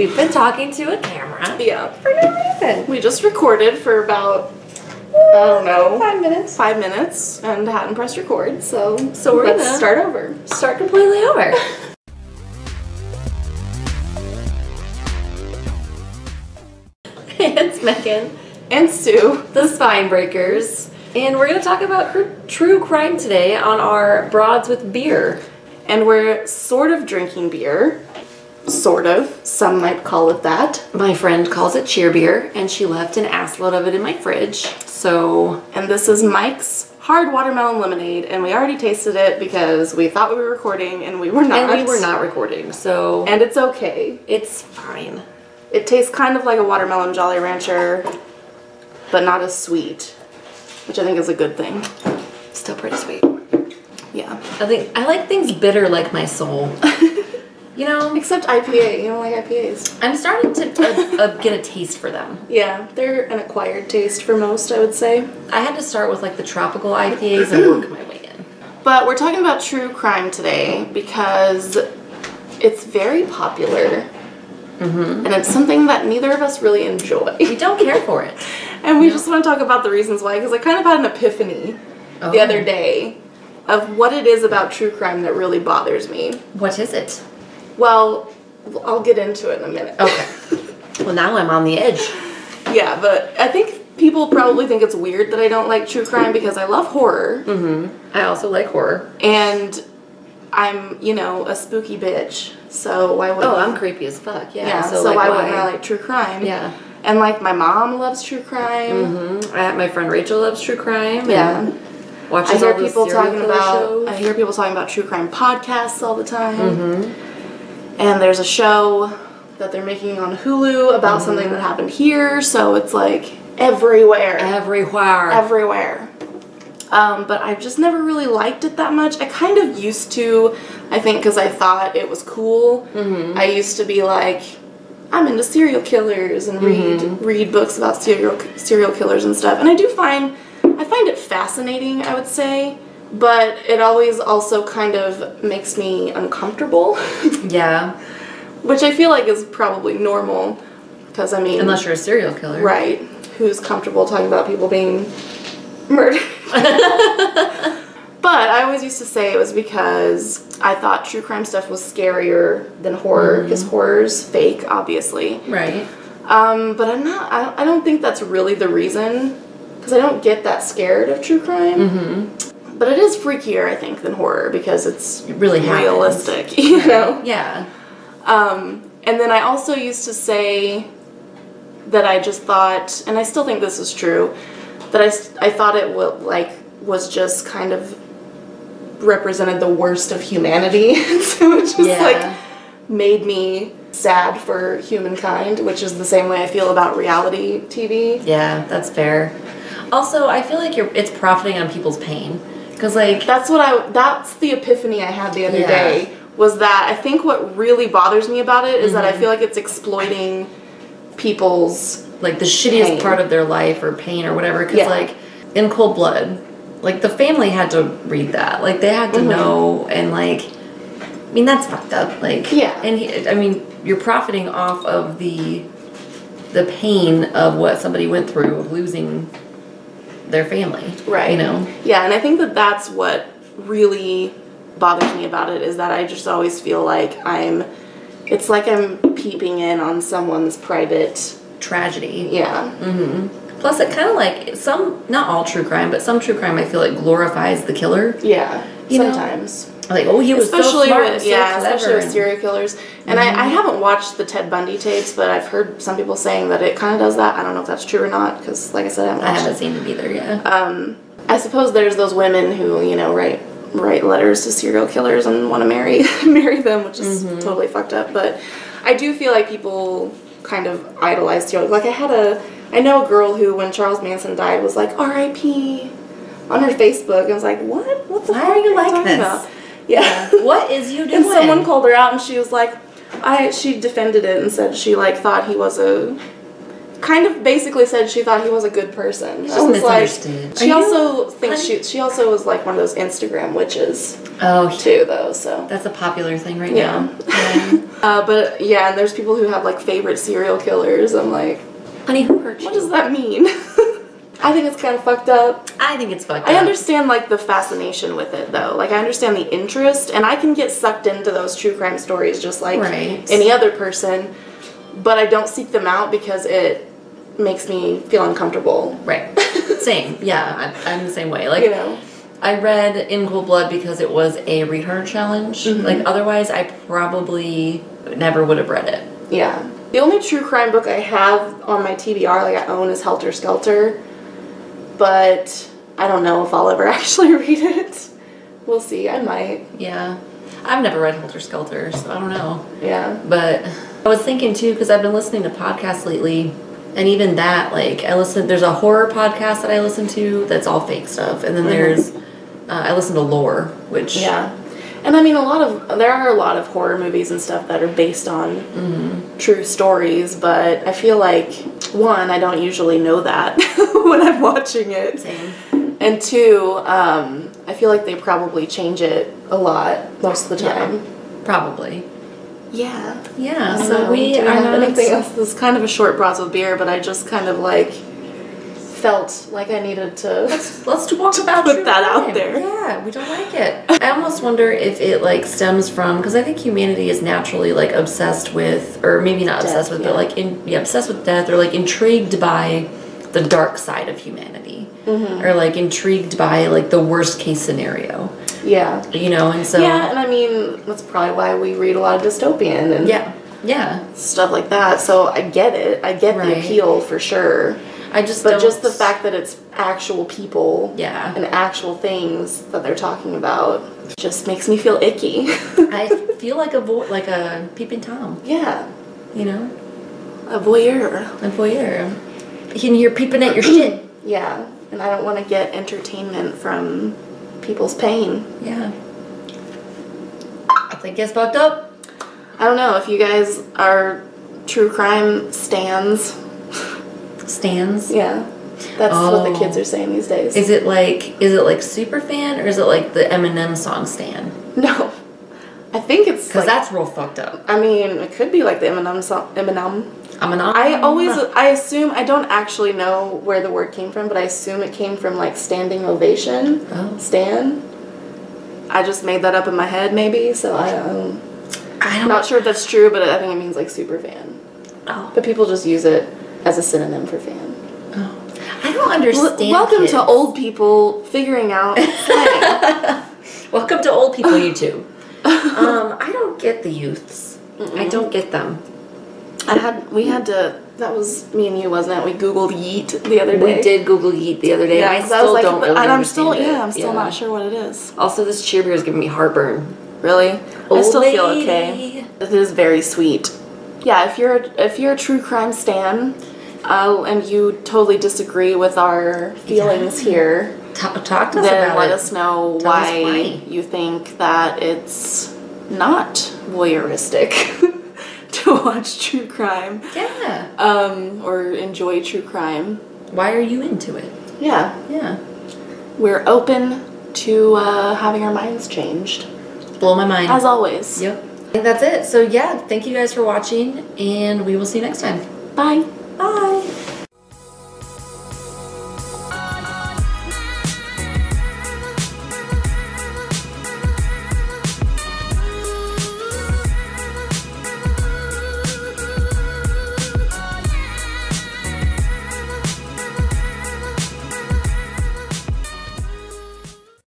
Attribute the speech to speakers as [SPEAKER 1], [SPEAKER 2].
[SPEAKER 1] We've been talking to a camera.
[SPEAKER 2] Yeah.
[SPEAKER 1] For no reason.
[SPEAKER 2] We just recorded for about, I don't know,
[SPEAKER 1] 5 minutes.
[SPEAKER 2] 5 minutes and hadn't pressed record, so
[SPEAKER 1] we're
[SPEAKER 2] let's
[SPEAKER 1] gonna
[SPEAKER 2] start over.
[SPEAKER 1] Start completely over. It's Megan.
[SPEAKER 2] And Sue.
[SPEAKER 1] The Spine Breakers. And we're going to talk about true crime today on our Broads with Beer.
[SPEAKER 2] And we're sort of drinking beer. Sort of. Some might call it that.
[SPEAKER 1] My friend calls it cheer beer, and she left an assload of it in my fridge. So...
[SPEAKER 2] And this is Mike's Hard Watermelon Lemonade, and we already tasted it because we thought we were recording, and we were not.
[SPEAKER 1] And we were not recording, so...
[SPEAKER 2] And it's okay.
[SPEAKER 1] It's fine.
[SPEAKER 2] It tastes kind of like a watermelon Jolly Rancher, but not as sweet, which I think is a good thing.
[SPEAKER 1] Still pretty sweet.
[SPEAKER 2] Yeah.
[SPEAKER 1] I like things bitter like my soul. You know?
[SPEAKER 2] Except IPA. You don't like IPAs.
[SPEAKER 1] I'm starting to get a taste for them.
[SPEAKER 2] Yeah, they're an acquired taste for most, I would say.
[SPEAKER 1] I had to start with like the tropical IPAs and work my way in.
[SPEAKER 2] But we're talking about true crime today because it's very popular. Mm-hmm. And it's something that neither of us really enjoy.
[SPEAKER 1] We don't care for it.
[SPEAKER 2] And we just want to talk about the reasons why, because I kind of had an epiphany the other day of what it is about true crime that really bothers me.
[SPEAKER 1] What is it?
[SPEAKER 2] Well, I'll get into it in a minute.
[SPEAKER 1] Okay. Well, now I'm on the edge.
[SPEAKER 2] Yeah, but I think people probably think it's weird that I don't like true crime because I love horror.
[SPEAKER 1] Mm-hmm. I also like horror.
[SPEAKER 2] And I'm, you know, a spooky bitch. So why wouldn't
[SPEAKER 1] I'm creepy as fuck. Yeah.
[SPEAKER 2] Yeah, so like, why wouldn't I like true crime?
[SPEAKER 1] Yeah.
[SPEAKER 2] And like my mom loves true crime.
[SPEAKER 1] Mm-hmm. My friend Rachel loves true crime.
[SPEAKER 2] Yeah.
[SPEAKER 1] Watches
[SPEAKER 2] I hear
[SPEAKER 1] all those
[SPEAKER 2] people
[SPEAKER 1] serial
[SPEAKER 2] talking
[SPEAKER 1] killer
[SPEAKER 2] about
[SPEAKER 1] shows.
[SPEAKER 2] I hear people talking about true crime podcasts all the time.
[SPEAKER 1] Mm-hmm.
[SPEAKER 2] And there's a show that they're making on Hulu about something that happened here, so it's like everywhere. Everywhere. But I've just never really liked it that much. I kind of used to, I think, because I thought it was cool. Mm-hmm. I used to be like, I'm into serial killers and read books about serial killers and stuff. And I find it fascinating, I would say. But it always also kind of makes me uncomfortable. Yeah. Which I feel like is probably normal. Because, I mean...
[SPEAKER 1] Unless you're a serial killer.
[SPEAKER 2] Right. Who's comfortable talking about people being murdered. But I always used to say it was because I thought true crime stuff was scarier than horror. Because horror's fake, obviously.
[SPEAKER 1] Right.
[SPEAKER 2] But I don't think that's really the reason. Because I don't get that scared of true crime. Mm-hmm. But it is freakier, I think, than horror because it's
[SPEAKER 1] really
[SPEAKER 2] realistic, you know?
[SPEAKER 1] Yeah.
[SPEAKER 2] And then I also used to say that I just thought, and I still think this is true, that I thought it was just kind of represented the worst of humanity. So it just made me sad for humankind, which is the same way I feel about reality TV.
[SPEAKER 1] Yeah, that's fair. Also, I feel like it's profiting on people's pain. Because, like...
[SPEAKER 2] That's the epiphany I had the other day, was that I think what really bothers me about it is that I feel like it's exploiting people's
[SPEAKER 1] like, the shittiest
[SPEAKER 2] pain.
[SPEAKER 1] part of their life or pain or whatever. Because, like, in cold blood, like, the family had to read that. Like, they had to know, and, like... I mean, that's fucked up. Like...
[SPEAKER 2] Yeah.
[SPEAKER 1] And, you're profiting off of the pain of what somebody went through, of losing... their family,
[SPEAKER 2] right?
[SPEAKER 1] You know,
[SPEAKER 2] yeah, and I think that that's what really bothers me about it is that I just always feel like it's like I'm peeping in on someone's private
[SPEAKER 1] tragedy.
[SPEAKER 2] Yeah.
[SPEAKER 1] Mm-hmm. Plus, it kind of like not all true crime, but some true crime I feel like glorifies the killer.
[SPEAKER 2] Yeah,
[SPEAKER 1] know?
[SPEAKER 2] sometimes.
[SPEAKER 1] Like, oh, he was
[SPEAKER 2] especially
[SPEAKER 1] so smart,
[SPEAKER 2] with,
[SPEAKER 1] so
[SPEAKER 2] yeah,
[SPEAKER 1] clever,
[SPEAKER 2] especially with serial killers. And I haven't watched the Ted Bundy tapes, but I've heard some people saying that it kind of does that. I don't know if that's true or not, because, like I said, I haven't
[SPEAKER 1] seen it either. Yeah.
[SPEAKER 2] I suppose there's those women who, you know, write letters to serial killers and want to marry them, which is totally fucked up. But I do feel like people kind of idolize serial. Like I know a girl who, when Charles Manson died, was like R.I.P. on her Facebook. And I was like, what? What the fuck
[SPEAKER 1] are you like this?
[SPEAKER 2] About? Yeah.
[SPEAKER 1] What is you doing?
[SPEAKER 2] And someone called her out and she was like, she defended it and said she like thought he was a kind of basically said she thought he was a good person.
[SPEAKER 1] She's misunderstood.
[SPEAKER 2] She also thinks she also was like one of those Instagram witches.
[SPEAKER 1] Oh,
[SPEAKER 2] too though. So
[SPEAKER 1] that's a popular thing right now.
[SPEAKER 2] Yeah. But yeah, and there's people who have like favorite serial killers. I'm like,
[SPEAKER 1] honey, who hurt you?
[SPEAKER 2] What does that mean? I think it's kind of fucked up.
[SPEAKER 1] I think it's fucked up.
[SPEAKER 2] I understand like the fascination with it though. Like I understand the interest, and I can get sucked into those true crime stories just like any other person. But I don't seek them out because it makes me feel uncomfortable.
[SPEAKER 1] Right. Same. Yeah, I'm the same way. Like,
[SPEAKER 2] you know,
[SPEAKER 1] I read In Cold Blood because it was a read her challenge. Like, otherwise, I probably never would have read it.
[SPEAKER 2] Yeah. The only true crime book I have on my TBR, like I own, is Helter Skelter. But I don't know if I'll ever actually read it. We'll see. I might.
[SPEAKER 1] Yeah. I've never read Helter Skelter, so I don't know.
[SPEAKER 2] Yeah.
[SPEAKER 1] But I was thinking, too, because I've been listening to podcasts lately. And even that, like, there's a horror podcast that I listen to that's all fake stuff. And then there's, I listen to Lore, which...
[SPEAKER 2] Yeah. And I mean, there are a lot of horror movies and stuff that are based on true stories, but I feel like, one, I don't usually know that when I'm watching it.
[SPEAKER 1] Same.
[SPEAKER 2] And two, I feel like they probably change it a lot most of the time.
[SPEAKER 1] Yeah, probably.
[SPEAKER 2] Yeah.
[SPEAKER 1] Yeah,
[SPEAKER 2] so we are not... anything else? This is kind of a short broth of beer, but I just kind of like... felt like I needed to
[SPEAKER 1] let's talk about
[SPEAKER 2] put that out there.
[SPEAKER 1] Yeah, we don't like it. I almost wonder if it like stems from, because I think humanity is naturally like obsessed with, or maybe not
[SPEAKER 2] death,
[SPEAKER 1] obsessed with, but like obsessed with death, or like intrigued by the dark side of humanity, or like intrigued by like the worst case scenario.
[SPEAKER 2] Yeah,
[SPEAKER 1] you know, and so
[SPEAKER 2] and I mean that's probably why we read a lot of dystopian and stuff like that. So I get it. I get the appeal for sure. Just the fact that it's actual people and actual things that they're talking about just makes me feel icky.
[SPEAKER 1] I feel like a peeping Tom.
[SPEAKER 2] Yeah.
[SPEAKER 1] You know?
[SPEAKER 2] A voyeur.
[SPEAKER 1] A voyeur. You're peeping at your shit.
[SPEAKER 2] Yeah. And I don't want to get entertainment from people's pain.
[SPEAKER 1] Yeah. I think it's fucked up.
[SPEAKER 2] I don't know if you guys are true crime stans.
[SPEAKER 1] Stands?
[SPEAKER 2] Yeah. That's what the kids are saying these days.
[SPEAKER 1] Is it like super fan, or is it like the Eminem song Stan?
[SPEAKER 2] No. I think it's
[SPEAKER 1] because that's real fucked up.
[SPEAKER 2] I mean, it could be like the Eminem song. Eminem.
[SPEAKER 1] Eminem.
[SPEAKER 2] I assume, I don't actually know where the word came from, but I assume it came from like standing ovation.
[SPEAKER 1] Oh.
[SPEAKER 2] Stan. I just made that up in my head maybe, so I'm not sure if that's true, but I think it means like super fan.
[SPEAKER 1] Oh.
[SPEAKER 2] But people just use it as a synonym for fan.
[SPEAKER 1] Oh. I don't understand.
[SPEAKER 2] Welcome to old people figuring out slang.
[SPEAKER 1] Welcome to old people YouTube. I don't get the youths. I don't get them. That was me and you, wasn't it? We Googled yeet the other day. We did Google yeet the other day. Yeah, I still don't really understand it.
[SPEAKER 2] I'm still not sure what it is.
[SPEAKER 1] Also, this cheer beer is giving me heartburn.
[SPEAKER 2] Really? I still feel
[SPEAKER 1] lady.
[SPEAKER 2] okay. It is very sweet. Yeah, if you're a true crime stan, and you totally disagree with our feelings here,
[SPEAKER 1] talk to us about it.
[SPEAKER 2] Then let us know why you think that it's not voyeuristic to watch true crime.
[SPEAKER 1] Yeah.
[SPEAKER 2] Or enjoy true crime.
[SPEAKER 1] Why are you into it?
[SPEAKER 2] Yeah.
[SPEAKER 1] Yeah.
[SPEAKER 2] We're open to having our minds changed.
[SPEAKER 1] Blow my mind.
[SPEAKER 2] As always.
[SPEAKER 1] Yep. I think that's it. So yeah, thank you guys for watching, and we will see you next time.
[SPEAKER 2] Bye.
[SPEAKER 1] Bye.